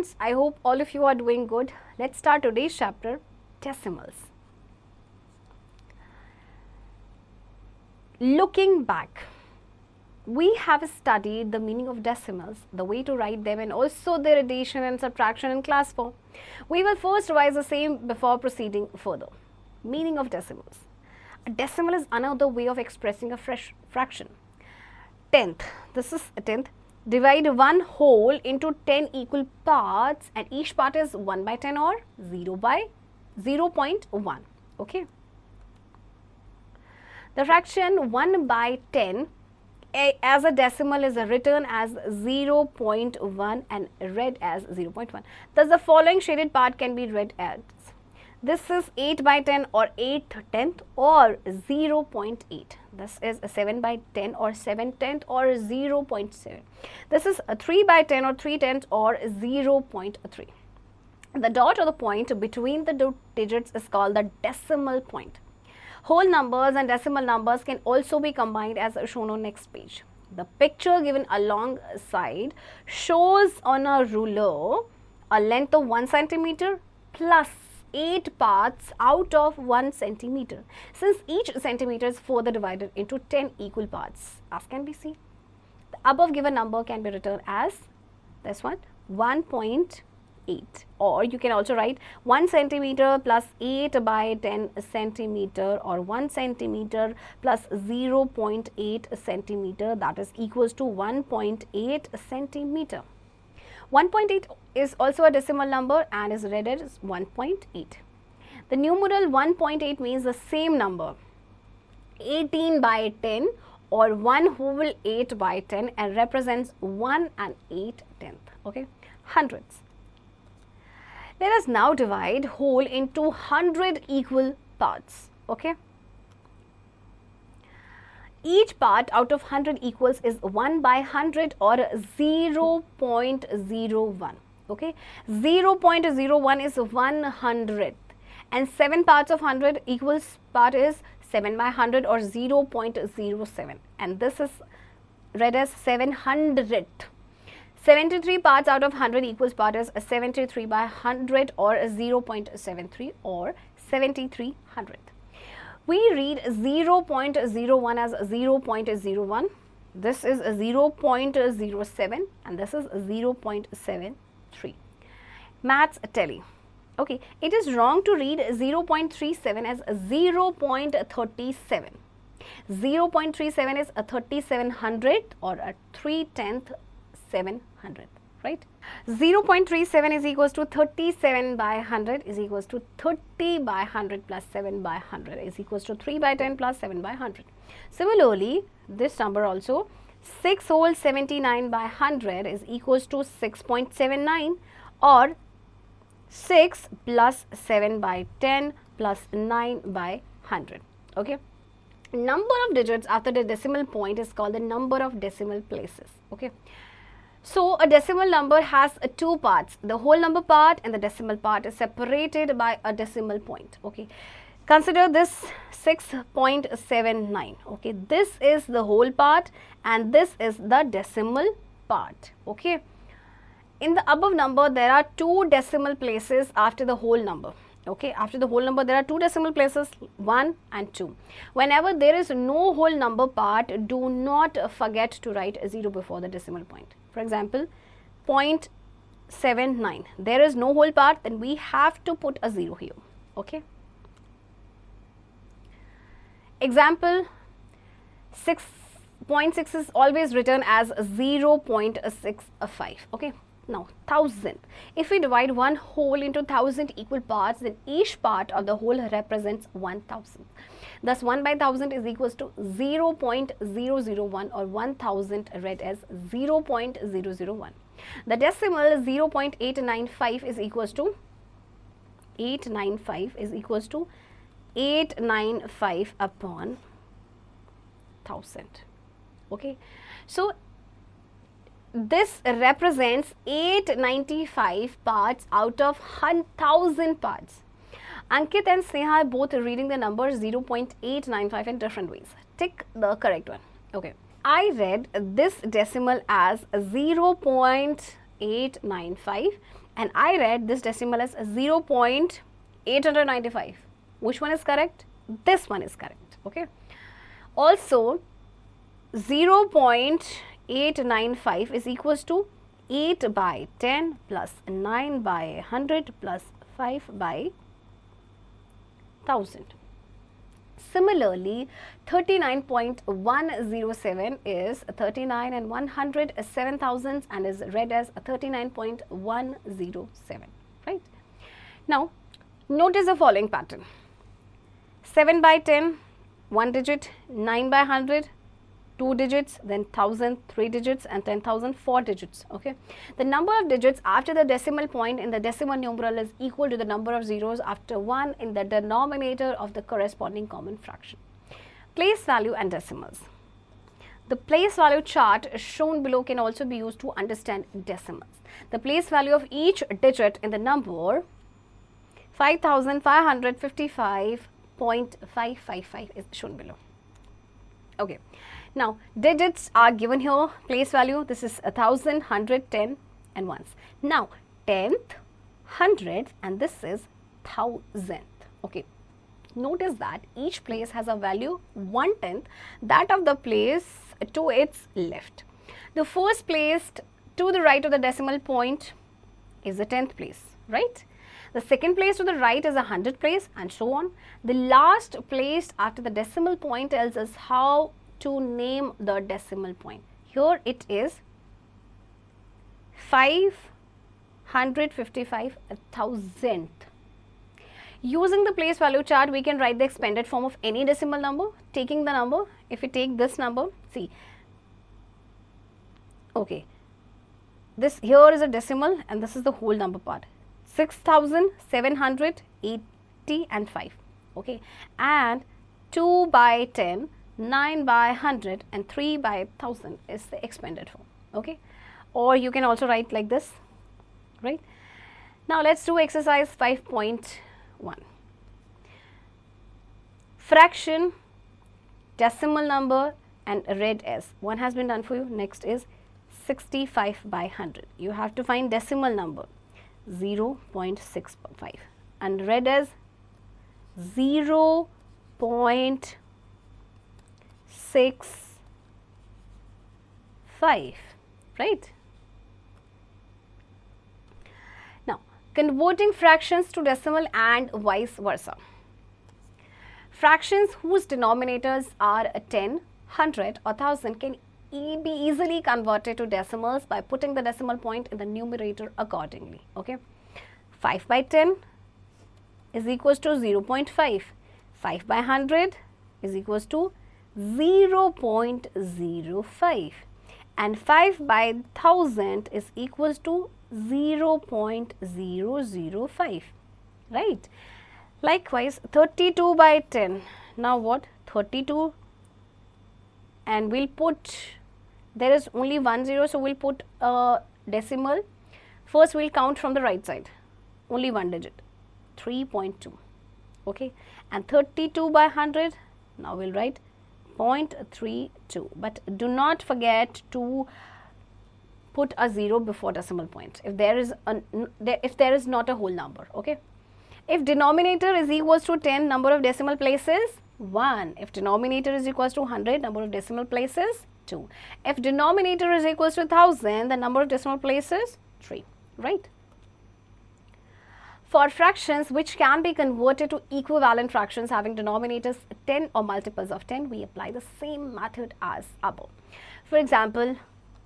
students, I hope all of you are doing good. Let's start today's chapter, decimals. Looking back, we have studied the meaning of decimals, the way to write them, and also their addition and subtraction in class 4. We will first revise the same before proceeding further. Meaning of decimals. A decimal is another way of expressing a fraction. Tenth, this is a tenth. Divide one whole into 10 equal parts, and each part is 1 by 10 or 0 by 0.1. Okay. The fraction 1 by 10 as a decimal is written as 0.1 and read as 0.1. Thus, the following shaded part can be read as, this is 8 by 10 or 8/10 or 0.8. This is a 7 by 10 or 7/10 or 0.7. This is a 3 by 10 or 3/10 or 0.3. The dot or the point between the two digits is called the decimal point. Whole numbers and decimal numbers can also be combined as shown on next page. The picture given alongside shows on a ruler a length of 1 centimeter plus 8 parts out of 1 centimeter. Since each centimeter is further divided into 10 equal parts, as can be seen. The above given number can be written as this one, 1.8, or you can also write 1 centimeter plus 8 by 10 centimeter or 1 centimeter plus 0.8 centimeter, that is equals to 1.8 centimeter. 1.8 is also a decimal number and is read as 1.8. The numeral 1.8 means the same number, 18 by 10 or 1 whole 8 by 10, and represents 1 and 8/10. Okay, hundreds. Let us now divide whole into 100 equal parts. Okay. Each part out of 100 equals is 1 by 100 or 0.01. Okay, 0.01 is 100th, and 7 parts of 100 equals part is 7 by 100 or 0.07, and this is read as 700th. 73 parts out of 100 equals part is 73 by 100 or 0.73 or 7300th. We read 0.01 as 0.01, this is 0.07, and this is 0.73. Maths telly. Okay, it is wrong to read 0.37 as 0.37. 0.37 is a 3700th or a 3/10 700th, right? 0.37 is equals to 37 by 100 is equals to 30 by 100 plus 7 by 100 is equals to 3 by 10 plus 7 by 100. Similarly, this number also, 6 whole 79 by 100 is equals to 6.79 or 6 plus 7 by 10 plus 9 by 100. Okay. Number of digits after the decimal point is called the number of decimal places. Okay. So, a decimal number has two parts, the whole number part and the decimal part is separated by a decimal point. Okay. Consider this 6.79. Okay. This is the whole part and this is the decimal part. Okay. In the above number, there are two decimal places after the whole number. Okay, after the whole number, there are two decimal places, 1 and 2. Whenever there is no whole number part, do not forget to write a 0 before the decimal point. For example, 0.79. There is no whole part, then we have to put a 0 here. Okay. Example, 6.6 is always written as 0.65. Okay. Now, 1000. If we divide one whole into 1000 equal parts, then each part of the whole represents 1000. Thus, 1 by 1000 is equals to 0.001 or 1000 read as 0.001. The decimal 0.895 is equals to 895 upon 1000. Okay. So, this represents 895 parts out of 1000 parts. Ankit and Sneha are both reading the number 0.895 in different ways. Tick the correct one. Okay. I read this decimal as 0.895 and I read this decimal as 0.895. Which one is correct? This one is correct. Okay. Also, 0.895 is equals to 8 by 10 plus 9 by 100 plus 5 by 1000. Similarly, 39.107 is 39 and 107 thousandths and is read as 39.107, right? Now, notice the following pattern. 7 by 10, 1 digit, 9 by 100, 2 digits, then 1000, 3 digits, and 10,000, 4 digits. Okay. The number of digits after the decimal point in the decimal numeral is equal to the number of zeros after 1 in the denominator of the corresponding common fraction. Place value and decimals. The place value chart shown below can also be used to understand decimals. The place value of each digit in the number 5555.555 is shown below. Okay. Now, digits are given here, place value, this is 1000, 100, 10 and ones. Now, 10th, 100th and this is 1000th. Okay. Notice that each place has a value 1/10, that of the place to its left. The first placed to the right of the decimal point is the 10th place, right? The second place to the right is a 100th place and so on. The last placed after the decimal point tells us how to name the decimal point. Here it is 555,000th. Using the place value chart, we can write the expanded form of any decimal number. Taking the number, if we take this number, see, okay, this here is a decimal and this is the whole number part. 6,780 and 5, okay, and 2 by 10, 9 by 100 and 3 by 1000 is the expanded form, okay, or you can also write like this, right? Now, let's do exercise 5.1. Fraction, decimal number and read as. One has been done for you. Next is 65 by 100. You have to find decimal number 0.65 and read as 0.65, right? Now, converting fractions to decimal and vice versa. Fractions whose denominators are 10, 100 or 1000 can be easily converted to decimals by putting the decimal point in the numerator accordingly, okay? 5 by 10 is equals to 0.5. 5 by 100 is equals to 0.05 and 5 by 1000 is equals to 0.005, right? Likewise, 32 by 10. Now what? 32, and we'll put, there is only 1 0, so we'll put a decimal. First, we'll count from the right side, only one digit, 3.2, okay, and 32 by 100, now we'll write 0.32, but do not forget to put a 0 before decimal point if there is not a whole number, okay. If denominator is equals to 10, number of decimal places 1. If denominator is equals to 100, number of decimal places 2. If denominator is equals to 1000, the number of decimal places 3, right? For fractions which can be converted to equivalent fractions having denominators 10 or multiples of 10, we apply the same method as above. For example,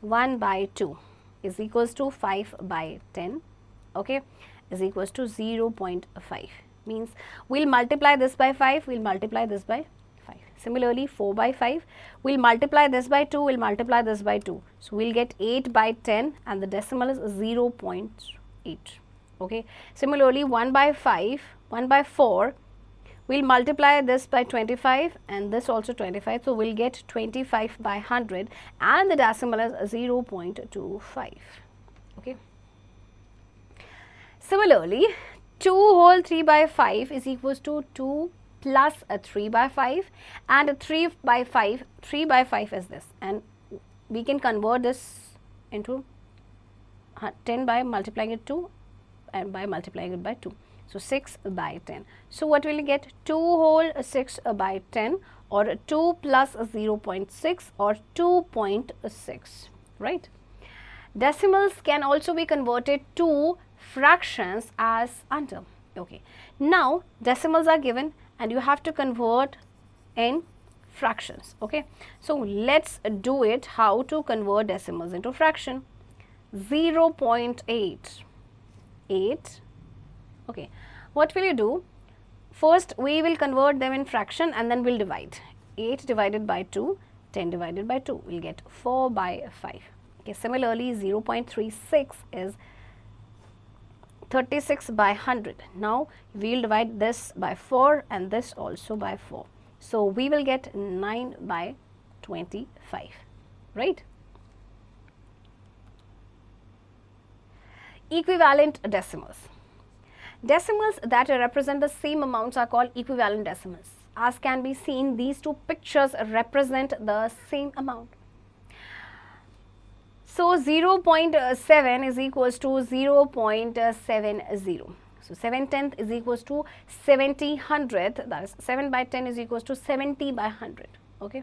1 by 2 is equals to 5 by 10, okay, is equals to 0.5. Means we'll multiply this by 5, we'll multiply this by 5. Similarly, 4 by 5, we'll multiply this by 2, we'll multiply this by 2. So, we'll get 8 by 10 and the decimal is 0.8. Okay. Similarly, 1 by 5, 1 by 4, we'll multiply this by 25 and this also 25. So, we'll get 25 by 100 and the decimal is 0.25. Okay. Similarly, 2 whole 3 by 5 is equals to 2 plus a 3 by 5 and a 3 by 5 is this, and we can convert this into 10 by multiplying it to and by multiplying it by 2. So 6 by 10. So what will you get? 2 whole 6 by 10, or 2 plus 0.6, or 2.6, right? Decimals can also be converted to fractions as under. Okay, now decimals are given and you have to convert in fractions. Okay, so let's do it. How to convert decimals into fraction? 0.8. Okay, what will you do? First we will convert them in fraction and then we'll divide. 8 divided by 2, 10 divided by 2, we'll get 4 by 5. Okay, similarly 0.36 is 36 by 100. Now we will divide this by 4 and this also by 4. So we will get 9 by 25, right? Equivalent decimals. Decimals that represent the same amounts are called equivalent decimals. As can be seen, these two pictures represent the same amount. So 0.7 is equals to 0.70. So 7/10 is equals to 70/100. That is 7 by 10 is equals to 70 by 100. Okay.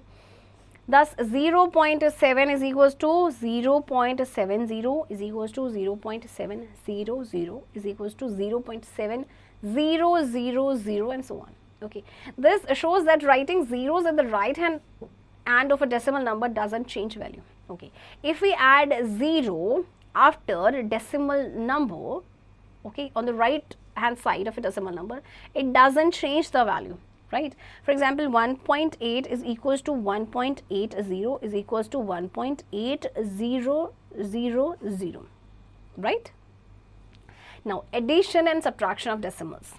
Thus 0.7 is equals to 0.70 is equals to 0.700 is equals to 0.7000 and so on. Okay. This shows that writing zeros at the right hand of a decimal number doesn't change value. Okay. If we add 0 after decimal number, okay, on the right hand side of a decimal number, it doesn't change the value, right? For example, 1.8 is equals to 1.80 is equals to 1.8000, right? Now, addition and subtraction of decimals.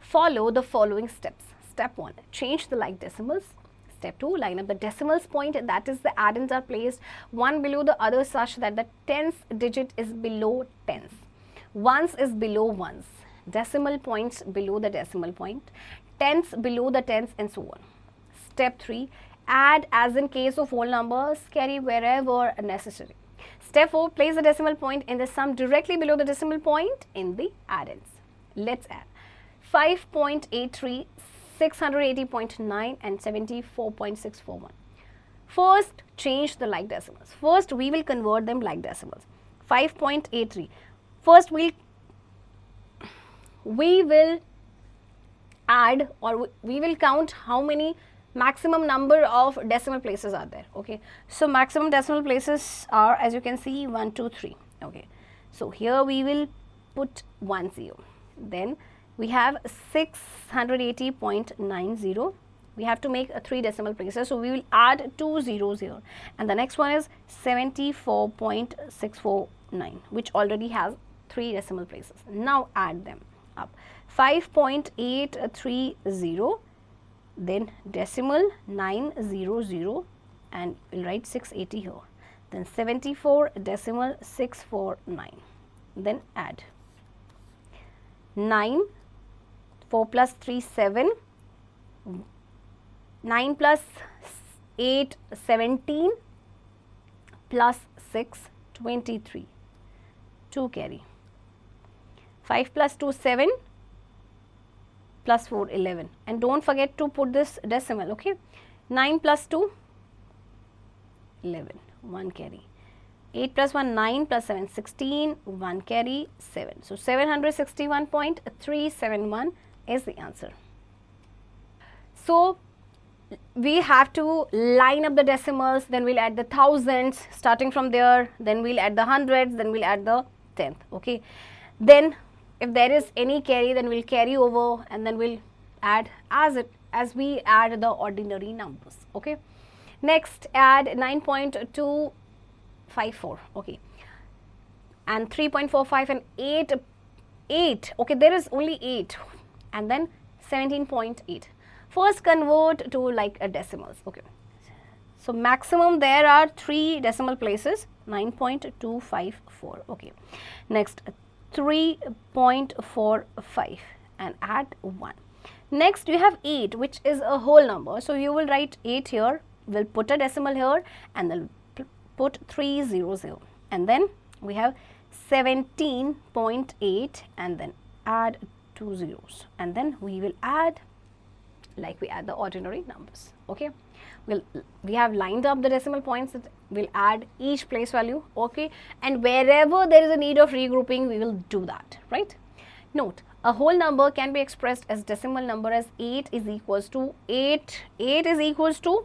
Follow the following steps. Step 1, change the like decimals. Step 2, line up the decimals point, that is the addends are placed one below the other such that the tens digit is below tens. Ones is below ones, decimal points below the decimal point, tens below the tens and so on. Step 3, add as in case of whole numbers, carry wherever necessary. Step 4, place the decimal point in the sum directly below the decimal point in the addends. Let's add 5.83, 680.9 and 74.641. First, change the like decimals. First, we will convert them like decimals. 5.83. First, we will add, or we will count how many maximum number of decimal places are there. Okay, so maximum decimal places are, as you can see, 1, 2, 3. Okay, so here we will put 10. Then we have 680.90. We have to make 3 decimal places, so we will add 2 zeros here. And the next one is 74.649, which already has 3 decimal places. Now add them up. 5.830, then decimal 900, and we'll write 680 here. Then 74.649. Then add 9. 4 plus 3, 7, 9 plus 8, 17, plus 6, 23, 2 carry, 5 plus 2, 7, plus 4, 11, and don't forget to put this decimal, okay, 9 plus 2, 11, 1 carry, 8 plus 1, 9, plus 7, 16, 1 carry, 7. So 761.371 is the answer. So we have to line up the decimals, then we'll add the thousands starting from there, then we'll add the hundreds, then we'll add the tenth. Okay, then if there is any carry, then we'll carry over and then we'll add as we add the ordinary numbers. Okay, next add 9.254. okay, and 3.45 and 8. Okay, there is only 8. And then 17.8. First convert to like a decimals. Okay, so maximum there are 3 decimal places, 9.254. okay, next 3.45 and add 1. Next you have 8, which is a whole number, so you will write 8 here, we'll put a decimal here and then put 300, and then we have 17.8 and then add 2 zeros, and then we will add like we add the ordinary numbers. Okay, we have lined up the decimal points that will add each place value. Okay, and wherever there is a need of regrouping, we will do that, right? Note, a whole number can be expressed as decimal number as 8 is equals to 8 is equals to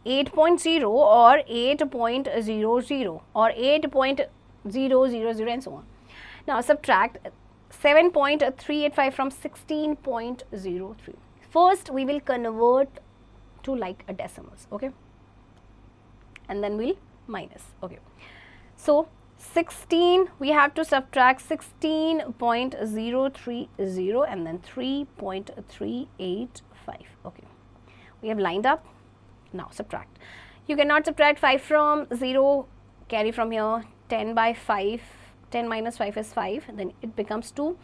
8.0 or 8.00 or 8.000 and so on. Now subtract 7.385 from 16.03. First we will convert to like a decimals, okay, and then we'll minus. Okay, so 16, we have to subtract 16.030 and then 3.385. Okay, we have lined up. Now subtract. You cannot subtract 5 from 0, carry from here. 10 by 5, 10 minus 5 is 5, then it becomes 2.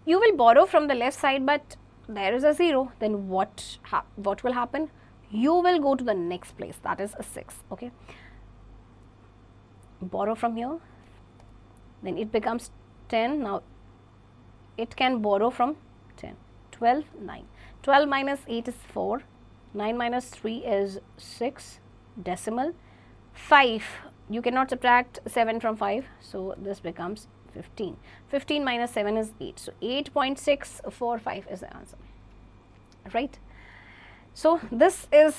You will borrow from the left side, but there is a 0. Then what will happen? You will go to the next place, that is a 6. Okay, borrow from here, then it becomes 10. Now it can borrow from 10. 12, 9. 12 minus 8 is 4. 9 minus 3 is 6. Decimal. 5, you cannot subtract 7 from 5, so this becomes 15. 15 minus 7 is 8. So 8.645 is the answer, right? So this is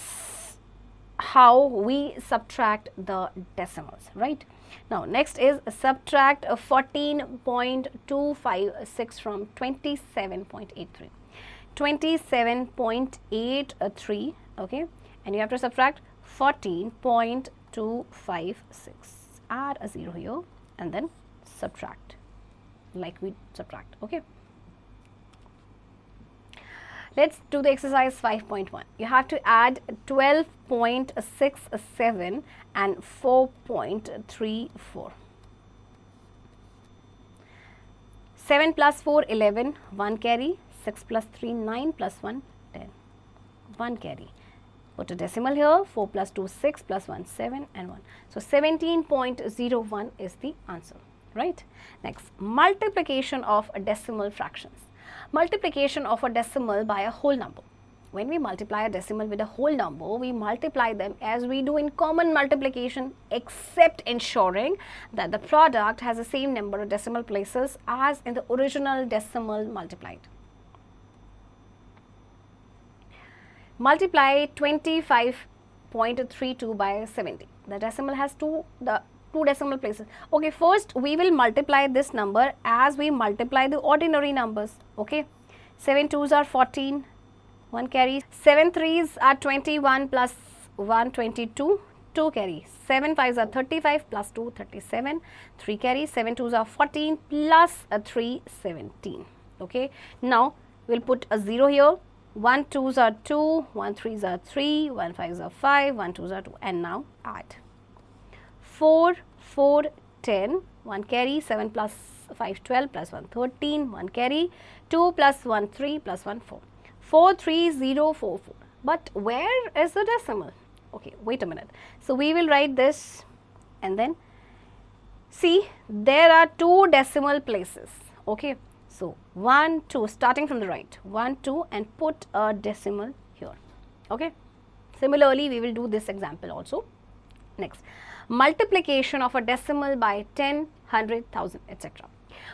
how we subtract the decimals, right? Now next is subtract 14.256 from 27.83. 27.83, okay, and you have to subtract 14.256. Add a 0 here and then subtract like we subtract. Okay, let's do the exercise 5.1. You have to add 12.67 and 4.34. 7 plus 4, 11, 1 carry. 6 plus 3, 9 plus 1, 10, 1 carry. Put a decimal here. 4 plus 2, 6 plus 1, 7 and 1. So 17.01 is the answer, right? Next, multiplication of decimal fractions. Multiplication of a decimal by a whole number. When we multiply a decimal with a whole number, we multiply them as we do in common multiplication, except ensuring that the product has the same number of decimal places as in the original decimal multiplied. Multiply 25.32 by 70. The decimal has two decimal places. Okay, first we will multiply this number as we multiply the ordinary numbers. Okay, 7 2s are 14, 1 carry. 7 3s are 21 plus 1, 22, 2 carry. 7 5s are 35 plus 2, 37, 3 carry. 7 2s are 14 plus 3, 17. Okay, now we'll put a 0 here. 1 2s are 2, 1 3s are 3, 1 5s are 5, 1 2s are 2, and now add 4 4 10, 1 carry. 7 plus 5 12 plus 1 13, 1 carry. 2 plus 1 3 plus 1 4. 4 3 0 4 4. But where is the decimal? Okay, wait a minute. So we will write this and then see there are 2 decimal places. Okay, so 1 2, starting from the right, 1 2, and put a decimal here. Okay, similarly we will do this example also. Next, multiplication of a decimal by 10, 100, 1000, etc.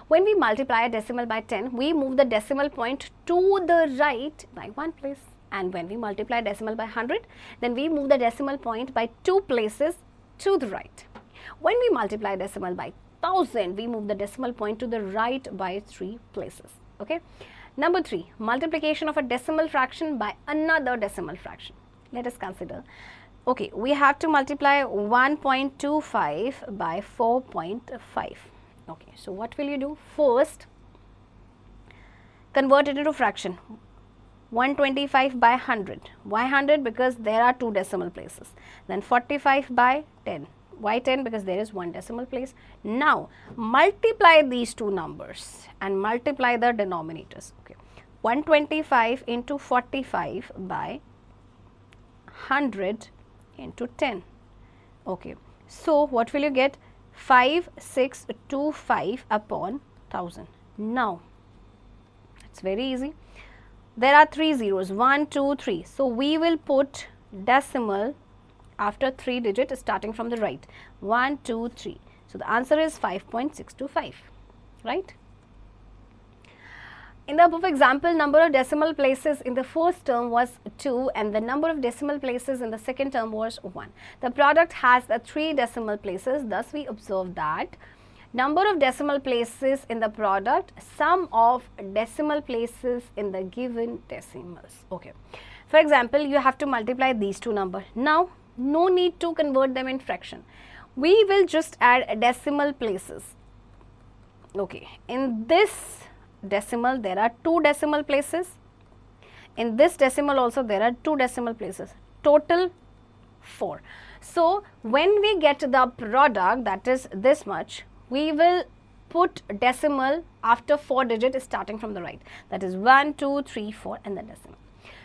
When we multiply a decimal by 10, we move the decimal point to the right by 1 place, and when we multiply decimal by 100, then we move the decimal point by 2 places to the right. When we multiply decimal by 1000, we move the decimal point to the right by 3 places. Okay. Number 3, multiplication of a decimal fraction by another decimal fraction. Let us consider. Okay, we have to multiply 1.25 by 4.5. Okay, so what will you do? First, convert it into fraction. 125 by 100. Why 100? Because there are 2 decimal places. Then 45 by 10. Why 10? Because there is 1 decimal place. Now, multiply these 2 numbers and multiply the denominators. Okay, 125 into 45 by 100 into 10. Okay, so what will you get? 5625 upon 1000. Now, it's very easy. There are 3 zeros, 1, 2, 3. So, we will put decimal after 3 digits starting from the right. 1, 2, 3. So, the answer is 5.625, right? In the above example, number of decimal places in the first term was 2 and the number of decimal places in the second term was 1. The product has 3 decimal places. Thus, we observe that number of decimal places in the product, sum of decimal places in the given decimals. Okay. For example, you have to multiply these two numbers. Now, no need to convert them in fraction. We will just add decimal places. Okay. In this decimal, there are 2 decimal places. In this decimal also, there are 2 decimal places. Total 4. So, when we get the product, that is this much, we will put decimal after 4 digits starting from the right. That is 1, 2, 3, 4 and then decimal.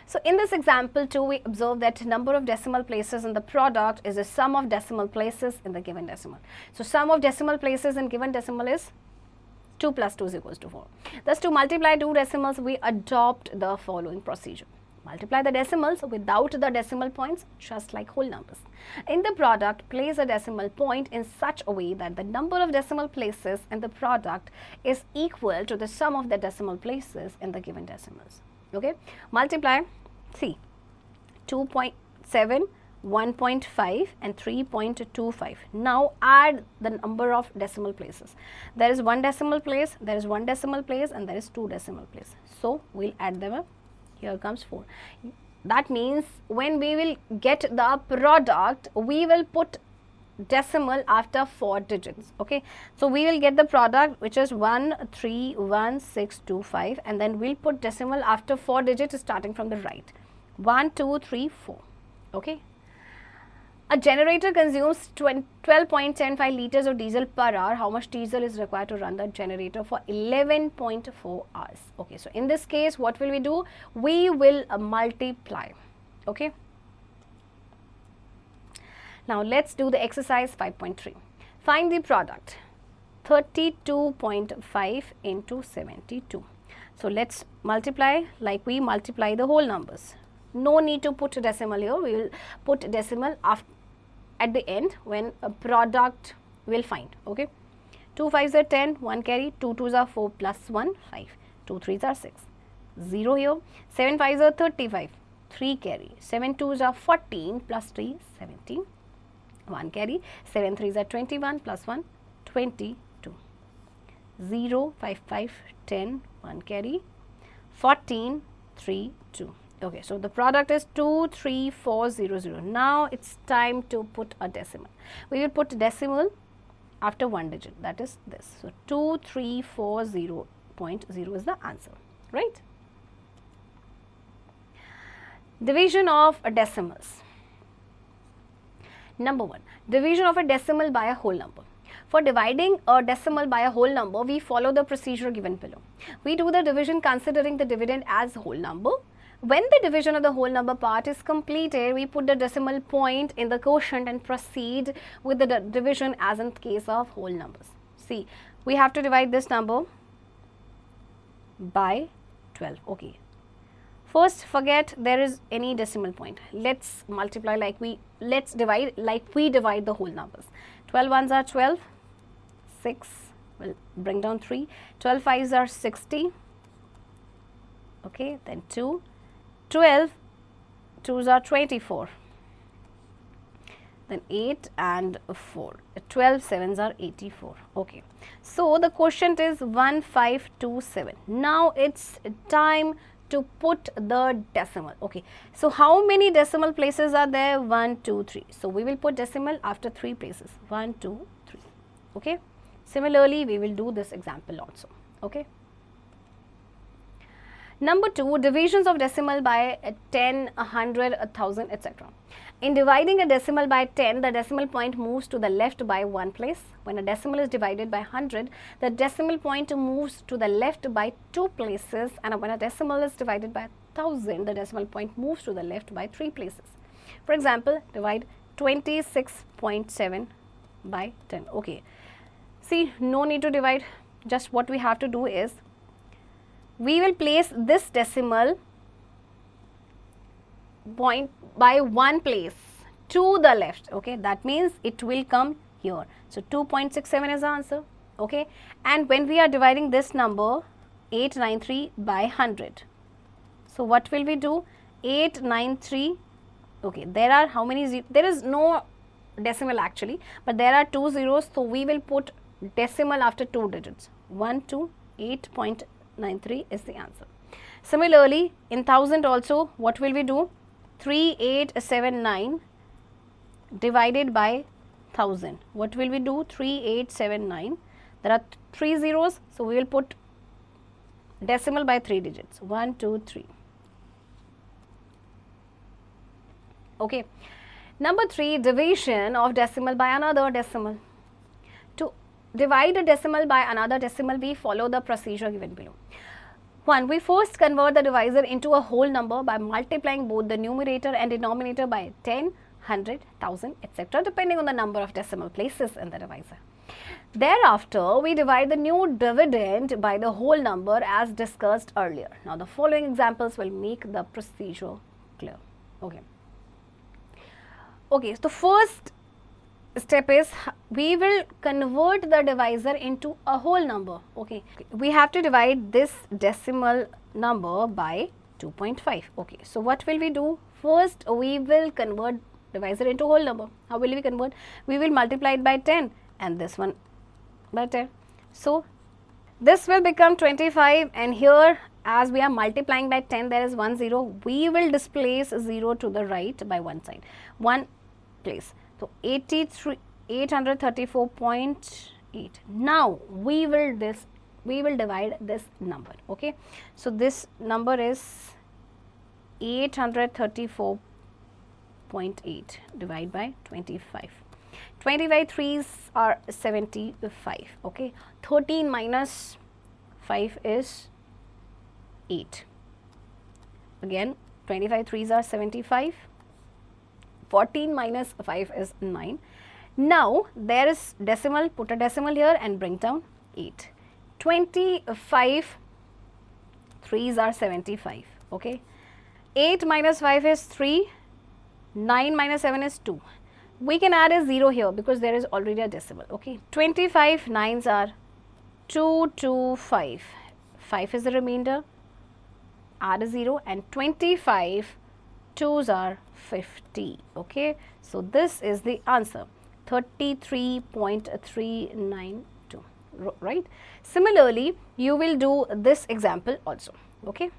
So, in this example too, we observe that number of decimal places in the product is the sum of decimal places in the given decimal. So, sum of decimal places in given decimal is 2 plus 2 is equals to 4. Thus, to multiply 2 decimals, we adopt the following procedure. Multiply the decimals without the decimal points, just like whole numbers. In the product, place a decimal point in such a way that the number of decimal places in the product is equal to the sum of the decimal places in the given decimals. Okay? Multiply, see, 2.7, 1.5 and 3.25. Now add the number of decimal places. There is 1 decimal place, there is 1 decimal place and there is 2 decimal places. So, we will add them up. Here comes 4. That means when we will get the product, we will put decimal after 4 digits. Okay. So, we will get the product which is 131625 and then we will put decimal after 4 digits starting from the right. 1, 2, 3, 4. Okay. A generator consumes 12.75 liters of diesel per hour. How much diesel is required to run the generator for 11.4 hours? Okay, so in this case, what will we do? We will multiply. Okay. Now, let's do the exercise 5.3. Find the product 32.5 into 72. So, let's multiply like we multiply the whole numbers. No need to put a decimal here. We will put decimal at the end when a product will find. Okay. 2 5s are 10, 1 carry, 2 2s are 4 plus 1, 5, 2 3s are 6, 0 here, 7 5s are 35, 3 carry, 7 2s are 14 plus 3, 17, 1 carry, 7 3s are 21 plus 1, 22, 0, 5 5, 10, 1 carry, 14, 3, 2. Okay, so the product is 23400. Now it's time to put a decimal. We will put decimal after 1 digit, that is this. So 2340.0 is the answer, right? Division of decimals. Number 1, division of a decimal by a whole number. For dividing a decimal by a whole number, we follow the procedure given below. We do the division considering the dividend as whole number. When the division of the whole number part is completed, we put the decimal point in the quotient and proceed with the division as in case of whole numbers. See, we have to divide this number by 12. Okay. First, forget there is any decimal point. Let's multiply like let's divide like we divide the whole numbers. 12 ones are 12, 6, will bring down 3, 12 5s are 60, okay, then 2, 12 2s are 24, then 8 and 4, 12 7s are 84. Okay, so the quotient is 1527. Now it's time to put the decimal. Okay, so how many decimal places are there? 1 2 3. So we will put decimal after 3 places. 1 2 3. Okay, similarly we will do this example also. Okay. Number 2, divisions of decimal by 10, 100, 1000, etc. In dividing a decimal by 10, the decimal point moves to the left by 1 place. When a decimal is divided by 100, the decimal point moves to the left by 2 places. And when a decimal is divided by 1000, the decimal point moves to the left by 3 places. For example, divide 26.7 by 10. Okay. See, no need to divide. Just what we have to do is, we will place this decimal point by one place to the left. Okay, that means it will come here. So 2.67 is the answer. Okay, and when we are dividing this number 893 by 100, so what will we do? 893. Okay, there are how many there is no decimal actually, but there are 2 zeros, so we will put decimal after 2 digits. 1 to 8.93 is the answer. Similarly, in 1000 also, what will we do? 3879 divided by 1000. What will we do? 3879. There are 3 zeros, so we will put decimal by 3 digits. 1, 2, 3. Okay. Number 3, division of decimal by another decimal. To divide a decimal by another decimal, we follow the procedure given below. 1. We first convert the divisor into a whole number by multiplying both the numerator and denominator by 10, 100, 1000, etc. depending on the number of decimal places in the divisor. Thereafter, we divide the new dividend by the whole number as discussed earlier. Now, the following examples will make the procedure clear. Okay. Okay, so first step is we will convert the divisor into a whole number. Okay, we have to divide this decimal number by 2.5. Okay, so what will we do? First, we will convert divisor into whole number. How will we convert? We will multiply it by 10 and this one by 10. So this will become 25, and here as we are multiplying by 10, there is 1 0. We will displace 0 to the right by one side, one place. So 834.8. Now we will divide this number. Okay, so this number is 834.8 divided by 25. 25 3s are 75. Okay, 13 minus 5 is 8. Again, 25 3s are 75. 14 minus 5 is 9. Now there is decimal, put a decimal here and bring down 8. 25 3s are 75. Okay, 8 minus 5 is 3. 9 minus 7 is 2. We can add a 0 here because there is already a decimal. Okay, 25 9s are 2, 2, 5. 5 is the remainder. Add a 0, and 25 2s are 50. Okay, so this is the answer, 33.392. Right. Similarly, you will do this example also. Okay.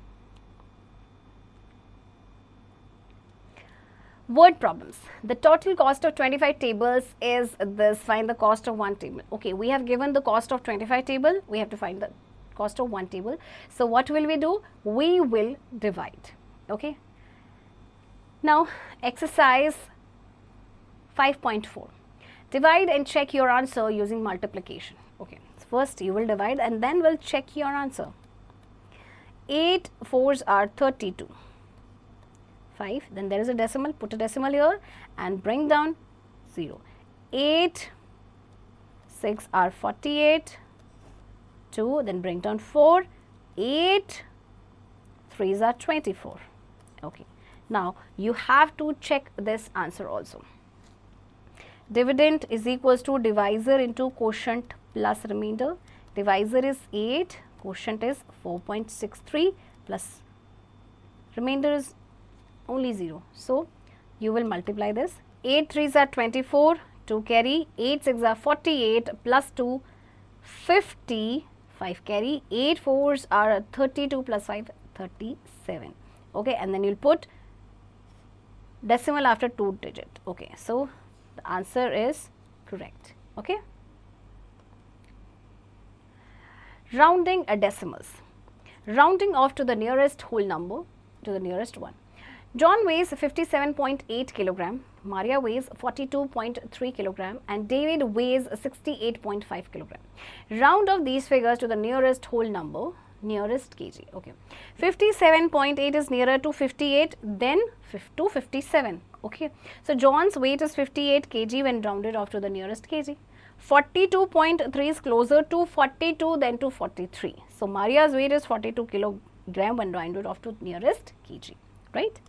Word problems. The total cost of 25 tables is this. Find the cost of one table. Okay, we have given the cost of 25 table. We have to find the cost of one table. So what will we do? We will divide. Okay. Now, exercise 5.4. Divide and check your answer using multiplication. Okay. So first you will divide and then we'll check your answer. 8 4s are 32. 5, then there is a decimal, put a decimal here and bring down 0. 8 6 are 48. 2, then bring down 4. 8 3s are 24. Okay. Now you have to check this answer also. Dividend is equals to divisor into quotient plus remainder. Divisor is 8, quotient is 4.63 plus remainder is only 0. So you will multiply this. 8 3s are 24, 2 carry, 8 6 are 48 plus 2 50, 5 carry, 8 4s are 32 plus 5 37. Okay, and then you'll put decimal after 2 digit. Okay, so the answer is correct. Okay. Rounding decimals. Rounding off to the nearest whole number, to the nearest one. John weighs 57.8 kilogram, Maria weighs 42.3 kilogram and David weighs 68.5 kilogram. Round off these figures to the nearest whole number, nearest kg. Okay, 57.8 is nearer to 58 than to 57. Okay, so John's weight is 58 kg when rounded off to the nearest kg. 42.3 is closer to 42 than to 43. So Maria's weight is 42 kilogram when rounded off to nearest kg, right?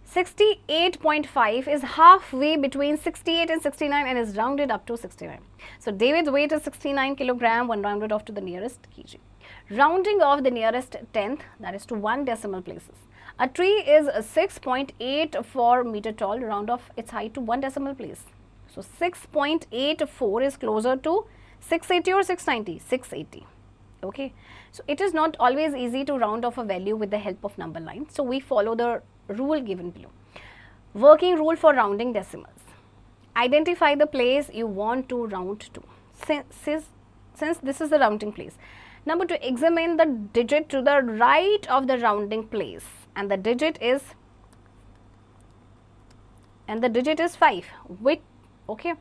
68.5 is halfway between 68 and 69 and is rounded up to 69. So David's weight is 69 kilogram when rounded off to the nearest kg. Rounding off the nearest tenth, that is to 1 decimal places. A tree is 6.84 meter tall, round off its height to 1 decimal place. So 6.84 is closer to 680 or 690, 680. Okay. So it is not always easy to round off a value with the help of number line. So we follow the rule given below. Working rule for rounding decimals. Identify the place you want to round to. Since this is the rounding place. Number 2, examine the digit to the right of the rounding place, and the digit is 5. Okay.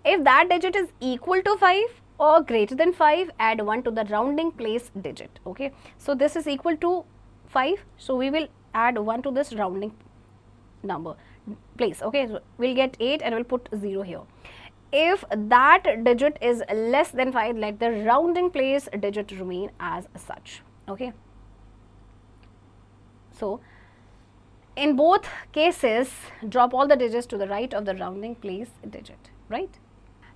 If that digit is equal to 5 or greater than 5, add 1 to the rounding place digit. Okay. So this is equal to 5. So we will add 1 to this rounding number place. Okay. So we'll get 8 and we'll put 0 here. If that digit is less than 5, let the rounding place digit remain as such. Okay. So in both cases, drop all the digits to the right of the rounding place digit, right?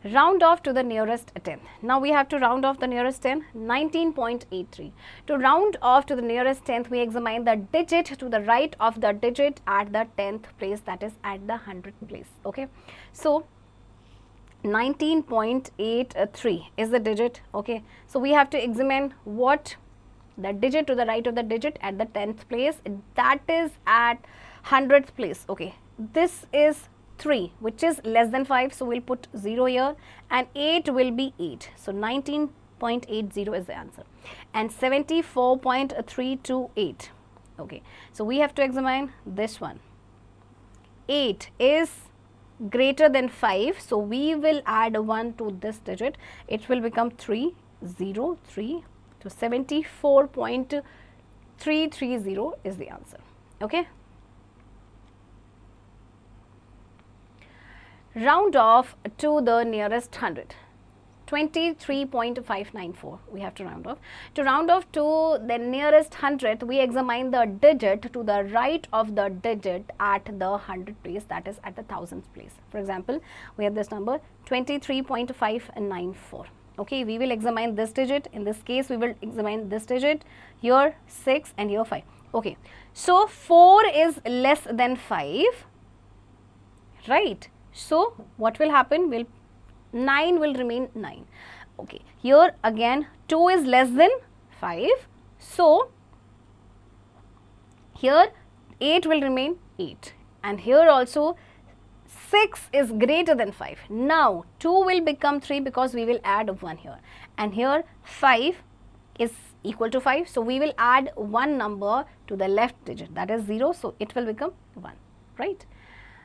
Round off to the nearest tenth. Now we have to round off the nearest 10, 19.83. To round off to the nearest tenth, we examine the digit to the right of the digit at the 10th place, that is at the 100th place. Okay. So 19.83 is the digit. Okay. So we have to examine what the digit to the right of the digit at the 10th place, that is at 100th place. Okay. This is 3, which is less than 5. So we'll put 0 here, and 8 will be 8. So 19.80 is the answer, and 74.328. Okay. So we have to examine this one. 8 is greater than 5, so we will add 1 to this digit. It will become 303. So 74.330 is the answer. Okay. Round off to the nearest 100. 23.594 we have to round off. To round off to the nearest 100th, we examine the digit to the right of the digit at the 100th place, that is at the 1000th place. For example, we have this number 23.594. Okay, we will examine this digit. In this case, we will examine this digit, here 6 and here 5. Okay, so 4 is less than 5, right? So what will happen? 9 will remain 9. Okay, here again 2 is less than 5, so here 8 will remain 8, and here also 6 is greater than 5. Now 2 will become 3 because we will add 1 here, and here 5 is equal to 5, so we will add 1 number to the left digit, that is 0, so it will become 1, right?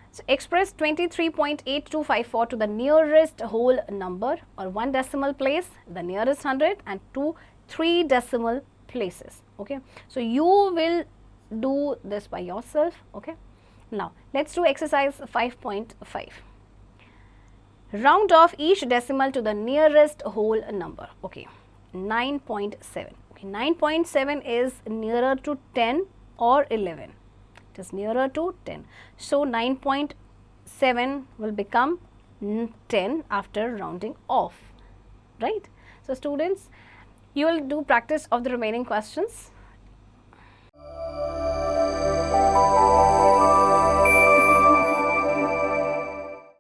So express 23.8254 to the nearest whole number or 1 decimal place, the nearest 100, and 3 decimal places. Okay. So you will do this by yourself. Okay. Now let's do exercise 5.5. Round off each decimal to the nearest whole number. Okay. 9.7. Okay. 9.7 is nearer to 10 or 11. Is nearer to 10. So 9.7 will become 10 after rounding off, right? So students, you will do practice of the remaining questions.